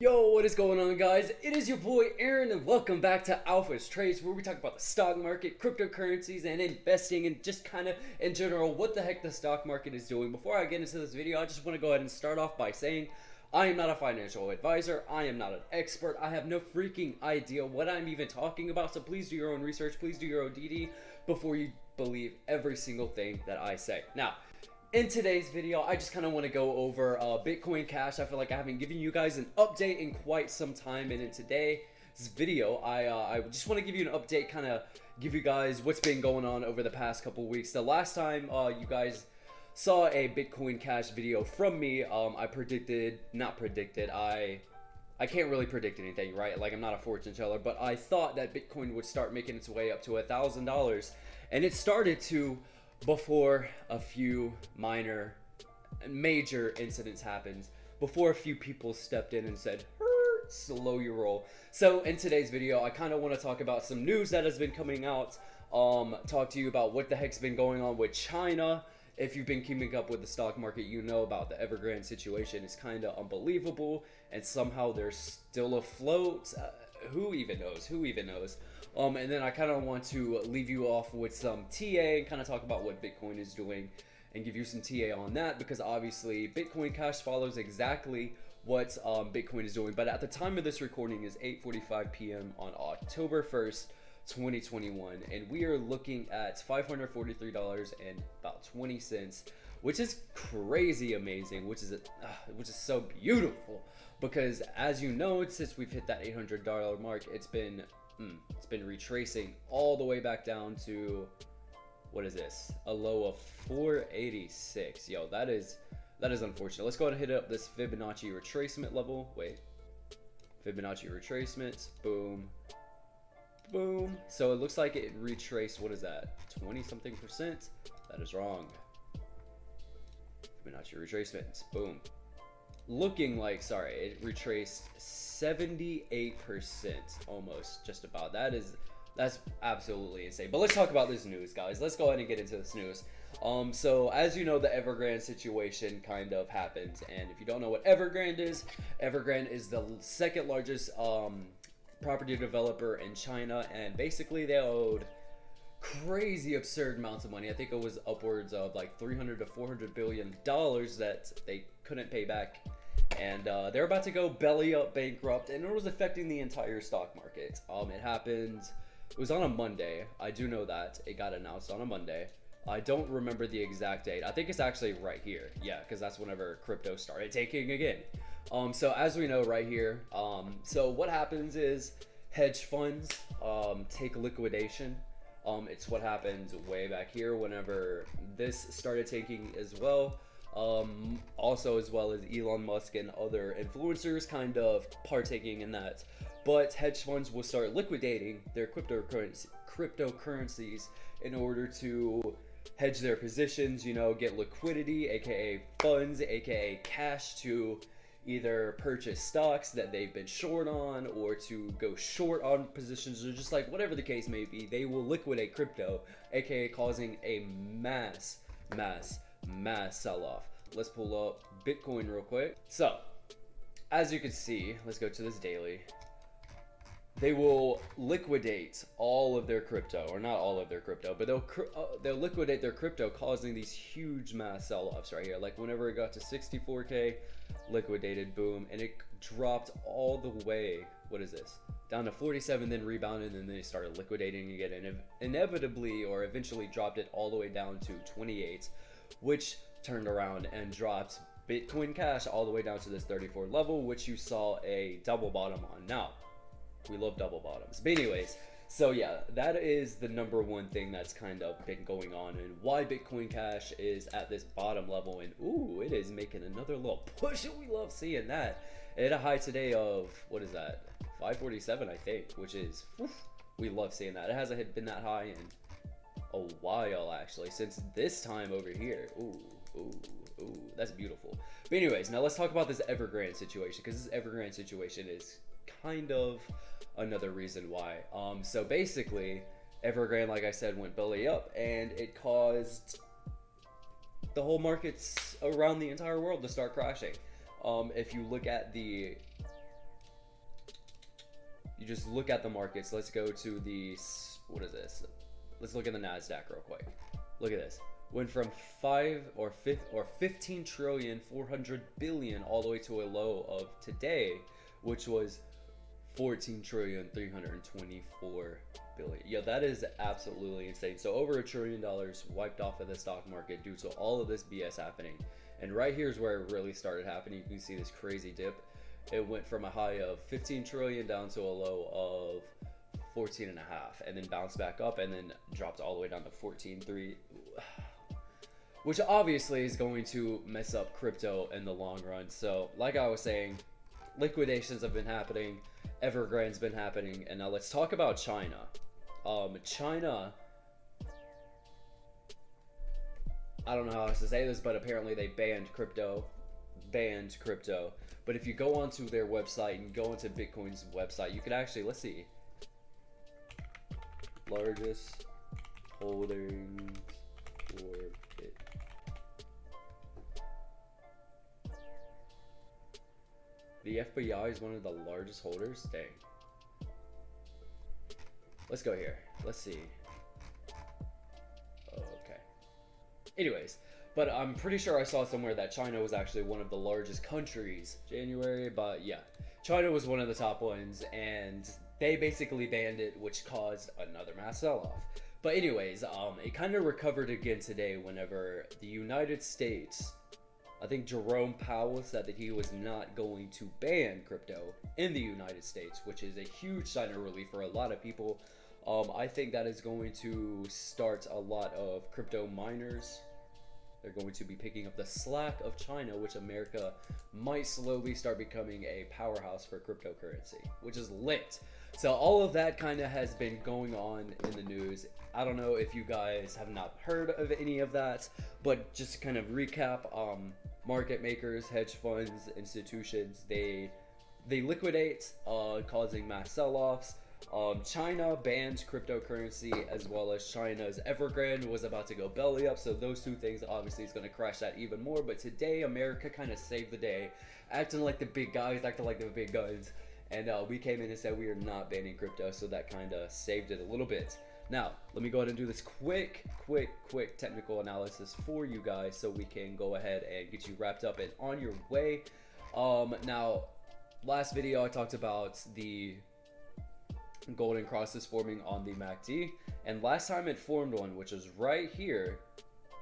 Yo, what is going on, guys? It is your boy Aaron, and welcome back to Alpha's Trades, where we talk about the stock market, cryptocurrencies, and investing, and just kind of in general what the heck the stock market is doing. Before I get into this video, I just want to go ahead and start off by saying I am not a financial advisor. I am not an expert. I have no freaking idea what I'm even talking about. So please do your own research. Please do your own DD before you believe every single thing that I say. Now, in today's video, I just kind of want to go over Bitcoin Cash. I feel like I haven't given you guys an update in quite some time, and in today's video, I just want to give you an update, kind of give you guys what's been going on over the past couple weeks. The last time you guys saw a Bitcoin Cash video from me, I can't really predict anything, right? Like, I'm not a fortune teller, but I thought that Bitcoin would start making its way up to $1,000, and it started to before a few major incidents happened, before a few people stepped in and said, slow your roll. So in today's video, I kind of want to talk about some news that has been coming out, talk to you about what the heck's been going on with China. If you've been keeping up with the stock market, you know about the Evergrande situation. It's kind of unbelievable, and somehow they're still afloat. Who even knows? And then I kind of want to leave you off with some TA and kind of talk about what Bitcoin is doing and give you some TA on that, because obviously Bitcoin Cash follows exactly what Bitcoin is doing. But at the time of this recording is 8:45 p.m. on October 1st, 2021, and we are looking at $543.20, which is crazy amazing, which is so beautiful, because as you know, since we've hit that $800 mark, it's been retracing all the way back down to, what is this, a low of 486. Yo, that is unfortunate. Let's go ahead and hit up this Fibonacci retracement level. Fibonacci retracement, boom, so it looks like it retraced, what is that, 20 something percent? That is wrong. Fibonacci retracement, boom, looking like, sorry, it retraced 78%, almost, just about. That's absolutely insane. But let's talk about this news, guys. Let's go ahead and get into this news. So as you know, the Evergrande situation kind of happened, and if you don't know what Evergrande is the second largest property developer in China, and basically they owed crazy absurd amounts of money. I think it was upwards of like 300 to 400 billion dollars that they couldn't pay back, and they're about to go belly up bankrupt, and it was affecting the entire stock market. It was on a Monday. I do know that it got announced on a Monday. I don't remember the exact date. I think it's actually right here. Yeah, because that's whenever crypto started taking again. So as we know right here, so what happens is hedge funds take liquidation. It's what happened way back here whenever this started taking as well. Also, as well as Elon Musk and other influencers kind of partaking in that. But hedge funds will start liquidating their cryptocurrencies in order to hedge their positions, you know, get liquidity, aka funds, aka cash, to either purchase stocks that they've been short on, or to go short on positions, or just like whatever the case may be, they will liquidate crypto, aka causing a mass sell-off. Let's pull up Bitcoin real quick. So as you can see, let's go to this daily. They will liquidate all of their crypto, or not all of their crypto, but they'll liquidate their crypto, causing these huge mass sell-offs right here. Like whenever it got to 64K, liquidated, boom, and it dropped all the way, what is this, down to 47, then rebounded, and then they started liquidating again, and inevitably or eventually dropped it all the way down to 28, which turned around and dropped Bitcoin Cash all the way down to this 34 level, which you saw a double bottom on. Now, we love double bottoms. But anyways, so yeah, that is the number one thing that's kind of been going on, and why Bitcoin Cash is at this bottom level. And ooh, it is making another little push, and we love seeing that. It had a high today of, what is that, 547, I think, which is, we love seeing that. It hasn't been that high in a while, actually, since this time over here. Ooh, that's beautiful. But anyways, now let's talk about this Evergrande situation, because this Evergrande situation is kind of another reason why. So basically, Evergrande, like I said, went belly up, and it caused the whole markets around the entire world to start crashing. If you look at the just look at the markets. Let's go to the, what is this? Let's look at the NASDAQ real quick. Look at this. Went from 15 trillion 400 billion all the way to a low of today, which was 14 trillion 324 billion. Yeah, that is absolutely insane. So over $1 trillion wiped off of the stock market due to all of this BS happening. And right here is where it really started happening. You can see this crazy dip. It went from a high of 15 trillion down to a low of 14 and a half, and then bounced back up and then dropped all the way down to 14.3, which obviously is going to mess up crypto in the long run. So like I was saying, liquidations have been happening, Evergrande's been happening, and now let's talk about China. China, I don't know how else to say this, but apparently they banned crypto. But if you go onto their website and go into Bitcoin's website, you could actually, let's see, largest holdings for Bit. The FBI is one of the largest holders. Dang. Let's go here. Let's see. Okay. Anyways, but I'm pretty sure I saw somewhere that China was actually one of the largest countries. January, but yeah, China was one of the top ones, and they basically banned it, which caused another mass sell-off. But anyways, it kind of recovered again today whenever the United States, I think Jerome Powell said that he was not going to ban crypto in the United States, which is a huge sign of relief for a lot of people. I think that is going to start a lot of crypto miners. They're going to be picking up the slack of China, which America might slowly start becoming a powerhouse for cryptocurrency, which is lit. So all of that kind of has been going on in the news. I don't know if you guys have not heard of any of that, but just to kind of recap, market makers, hedge funds, institutions, they liquidate, causing mass sell-offs. China banned cryptocurrency, as well as China's Evergrande was about to go belly up, so those two things obviously is going to crash that even more. But today America kind of saved the day, acting like the big guys, acting like the big guns, and we came in and said we are not banning crypto, so that kind of saved it a little bit. Now let me go ahead and do this quick technical analysis for you guys, so we can go ahead and get you wrapped up and on your way. Now last video I talked about the golden crosses forming on the MACD, and last time it formed one, which was right here,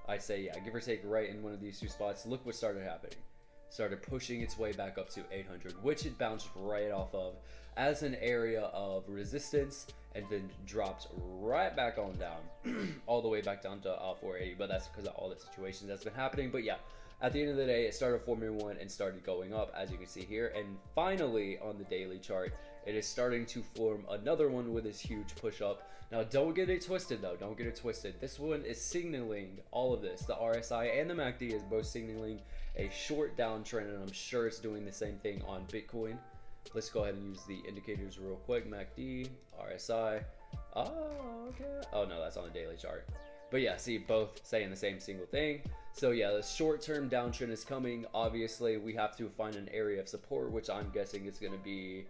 I say, yeah, give or take right in one of these two spots. Look what started happening. Started pushing its way back up to 800, which it bounced right off of as an area of resistance, and then dropped right back on down all the way back down to 480. But that's because of all the situations that's been happening. But yeah, at the end of the day, it started forming one and started going up, as you can see here. And finally, on the daily chart, it is starting to form another one with this huge push up. Now, don't get it twisted though. Don't get it twisted. This one is signaling all of this. The RSI and the MACD is both signaling a short downtrend, and I'm sure it's doing the same thing on Bitcoin. Let's go ahead and use the indicators real quick. MACD, RSI. Oh, okay. Oh no, that's on the daily chart. But yeah, see, both saying the same single thing. So yeah, the short-term downtrend is coming. Obviously, we have to find an area of support, which I'm guessing is going to be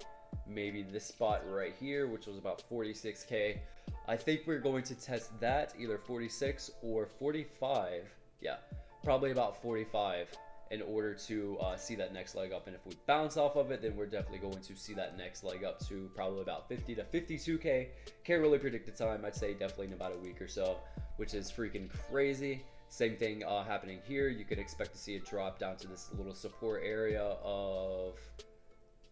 maybe this spot right here, which was about 46K. I think we're going to test that, either 46 or 45. Yeah, probably about 45 in order to see that next leg up. And if we bounce off of it, then we're definitely going to see that next leg up to probably about 50 to 52K. Can't really predict the time. I'd say definitely in about a week or so, which is freaking crazy. Same thing happening here. You could expect to see it drop down to this little support area of,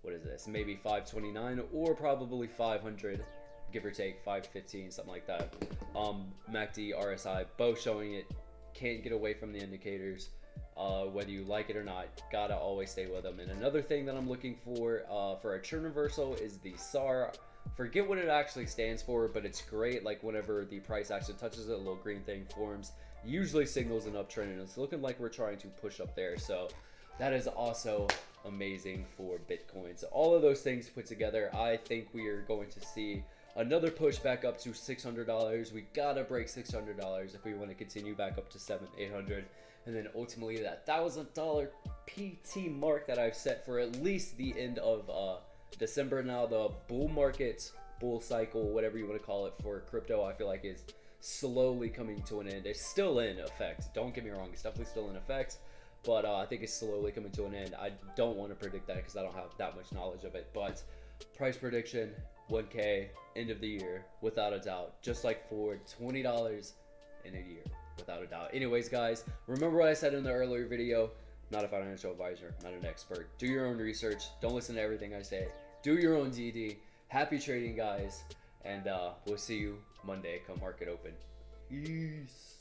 what is this, maybe 529 or probably 500, give or take 515, something like that. MACD, RSI, both showing it. Can't get away from the indicators. Whether you like it or not, gotta always stay with them. And another thing that I'm looking for a churn reversal is the SAR. Forget what it actually stands for, but it's great. Like whenever the price actually touches it, a little green thing forms, usually signals an uptrend, and it's looking like we're trying to push up there. So that is also amazing for Bitcoin. So all of those things put together, I think we are going to see another push back up to $600. We gotta break $600 if we want to continue back up to 700-800, and then ultimately that $1,000 PT mark that I've set for at least the end of December now, the bull market, bull cycle, whatever you want to call it for crypto, I feel like is slowly coming to an end. It's still in effect. Don't get me wrong, it's definitely still in effect, but I think it's slowly coming to an end. I don't want to predict that because I don't have that much knowledge of it, but price prediction, 1K, end of the year, without a doubt. Just like Ford, $20 in a year, without a doubt. Anyways, guys, remember what I said in the earlier video. Not a financial advisor, not an expert. Do your own research. Don't listen to everything I say. Do your own DD. Happy trading, guys. And we'll see you Monday come market open. Peace.